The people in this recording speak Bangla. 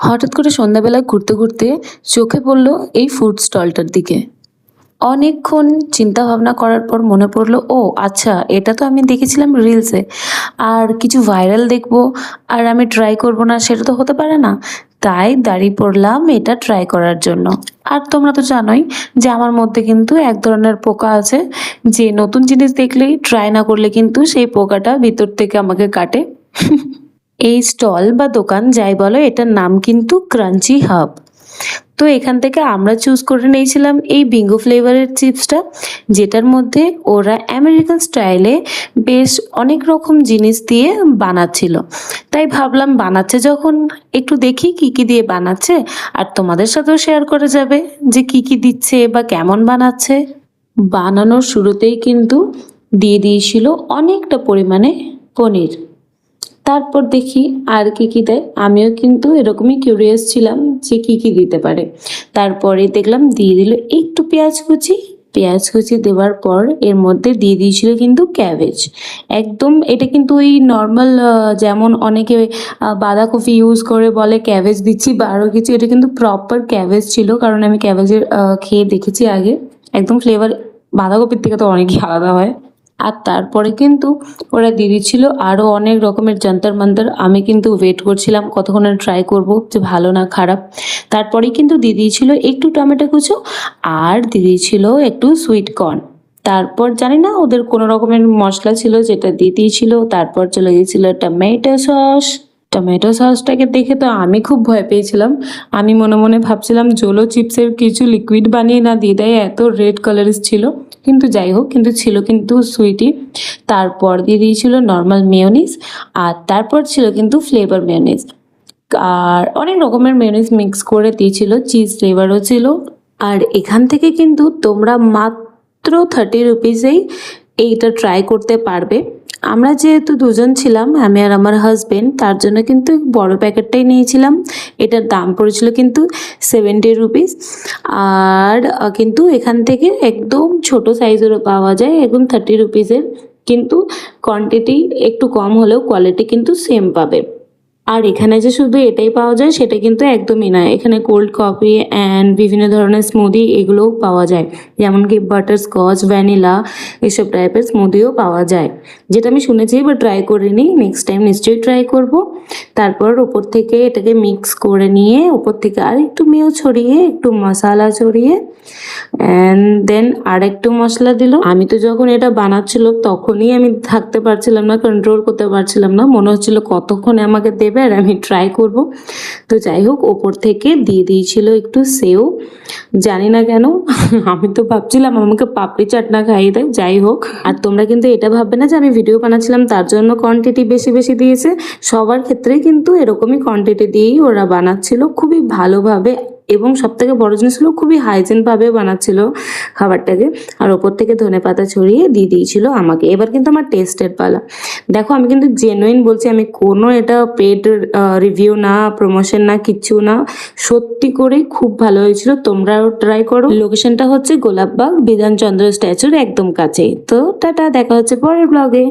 হঠাৎ করে সন্ধ্যাবেলায় ঘুরতে ঘুরতে চোখে পড়ল এই ফুড স্টলটার দিকে। অনেকক্ষণ চিন্তা ভাবনা করার পর মনে পড়লো, ও আচ্ছা, এটা তো আমি দেখেছিলাম রিলসে। আর কিছু ভাইরাল দেখবো আর আমি ট্রাই করব না, সেটা তো হতে পারে না। তাই দাঁড়িয়ে পড়লাম এটা ট্রাই করার জন্য। আর তোমরা তো জানোই যে আমার মধ্যে কিন্তু এক ধরনের পোকা আছে, যে নতুন জিনিস দেখলেই ট্রাই না করলে কিন্তু সেই পোকাটা ভিতর থেকে আমাকে কাটে। এই স্টল বা দোকান যাই বলো, এটার নাম কিন্তু ক্রাঞ্চি হাব। তো এখান থেকে আমরা চুজ করে নিয়েছিলাম এই বিঙ্গো ফ্লেভারের চিপসটা, যেটার মধ্যে ওরা আমেরিকান স্টাইলে বেশ অনেক রকম জিনিস দিয়ে বানাচ্ছিল। তাই ভাবলাম বানাচ্ছে যখন, একটু দেখি কি কি দিয়ে বানাচ্ছে, আর তোমাদের সাথেও শেয়ার করা যাবে যে কি কি দিচ্ছে বা কেমন বানাচ্ছে। বানানোর শুরুতেই কিন্তু দিয়ে দিয়েছিল অনেকটা পরিমাণে পনির। তারপর দেখি আর কি কি দেয়, আমিও কিন্তু এরকমই কিউরিয়াস ছিলাম যে কি কি দিতে পারে। তারপরে দেখলাম দিয়ে দিল একটু পেঁয়াজ কুচি। পেঁয়াজ কুচি দেওয়ার পর এর মধ্যে দিয়ে দিয়েছিল কিন্তু ক্যাবেজ। একদম এটা কিন্তু ওই নর্মাল, যেমন অনেকে বাঁধাকপি ইউজ করে বলে ক্যাবেজ দিচ্ছি বা আরও কিছু, এটা কিন্তু প্রপার ক্যাবেজ ছিল, কারণ আমি ক্যাবেজের খেয়ে দেখেছি আগে। একদম ফ্লেভার বাঁধাকপির থেকে তো অনেকই আলাদা হয়। আর তারপরে কিন্তু ওরা দিয়ে দিচ্ছিল আরও অনেক রকমের যন্তর মন্তর। আমি কিন্তু ওয়েট করছিলাম কতক্ষণ ট্রাই করব যে ভালো না খারাপ। তারপরেই কিন্তু দিয়ে দিয়েছিল একটু টমেটো কুচো, আর দিয়ে দিয়েছিল একটু সুইট কর্ন। তারপর জানি না ওদের কোনো রকমের মশলা ছিল যেটা দিয়ে দিয়েছিল। তারপর চলে গিয়েছিল টমেটো সস। টমেটো সসটাকে দেখে তো আমি খুব ভয় পেয়েছিলাম। আমি মনে মনে ভাবছিলাম জোলো চিপসের কিছু লিকুইড বানিয়ে না দিয়ে দেয়, এত রেড কালারের ছিল। কিন্তু যাই হোক, কিন্তু ছিল কিন্তু সুইটি। তারপর দিয়ে দিয়েছিল নর্মাল মেয়োনিজ, আর তারপর ছিল কিন্তু ফ্লেভার মেয়োনিজ। আর অনেক রকমের মেয়োনিজ মিক্স করে দিয়েছিল, চিজ ফ্লেভারও ছিল। আর এখান থেকে কিন্তু তোমরা মাত্র 30 রুপিসেই এইটা ট্রাই করতে পারবে। আমরা যেহেতু দুজন ছিলাম, আমি আর আমার হাজবেন্ড, তার জন্য কিন্তু বড় প্যাকেটটাই নিয়েছিলাম। এটার দাম পড়েছিল কিন্তু 70 রুপিস। আর কিন্তু এখান থেকে একদম ছোট সাইজেরও পাওয়া যায়, এখন 30 রুপিসের। কিন্তু কোয়ান্টিটি একটু কম হলেও কোয়ালিটি কিন্তু সেম পাবে। আর এখানে যে শুধু এটাই পাওয়া যায় সেটা কিন্তু একদমই না, এখানে কোল্ড কফি অ্যান্ড বিভিন্ন ধরনের স্মুদি এগুলোও পাওয়া যায়, যেমন কি বাটার স্কচ, ভ্যানিলা, এসব টাইপের স্মুদিও পাওয়া যায়, যেটা আমি শুনেছি বা ট্রাই করিনি। নেক্সট টাইম নিশ্চয়ই ট্রাই করব। তারপর ওপর থেকে এটাকে মিক্স করে নিয়ে ওপর থেকে আর একটু মেয় ছড়িয়ে, একটু মশলা ছড়িয়ে, অ্যান্ড দেন আর একটু মশলা দিল। আমি তো যখন এটা বানাচ্ছিল তখনই আমি থাকতে পারছিলাম না, কন্ট্রোল করতে পারছিলাম না, মনে হচ্ছিল কতক্ষণে আমাকে দেবে আর আমি ট্রাই করব। তো যাই হোক, ওপর থেকে দিয়ে দিয়েছিল একটু সেও, জানি না কেন। আমি তো ভাবছিলাম আমাকে পাপড়ি চাট না খাইয়ে দেয়। যাই হোক, আর তোমরা কিন্তু এটা ভাববে না যে আমি ভিডিও বানাচ্ছিলাম তার জন্য কোয়ান্টিটি বেশি বেশি দিয়েছে। সবার ক্ষেত্রেই কিন্তু এরকমই কোয়ান্টিটি দিয়েই ওরা বানাচ্ছিল, খুবই ভালোভাবে। এবং সব থেকে বড় জিনিস হলো খুবই হাইজিনভাবে বানাচ্ছিল খাবারটাকে। আর ওপর থেকে ধনেপাতা ছড়িয়ে দিয়ে দিয়েছিল আমাকে। এবার কিন্তু আমার টেস্টের পালা। দেখো, আমি কিন্তু জেনুইন বলছি, আমি কোনো এটা পেড রিভিউ না, প্রমোশন না, কিচ্ছু না। সত্যি করেই খুব ভালো হয়েছিল, তোমরাও ট্রাই করো। লোকেশনটা হচ্ছে গোলাপবাগ বিধানচন্দ্র স্ট্যাচুর একদম কাছেই। তো টাটা, দেখা হচ্ছে পরের ব্লগে।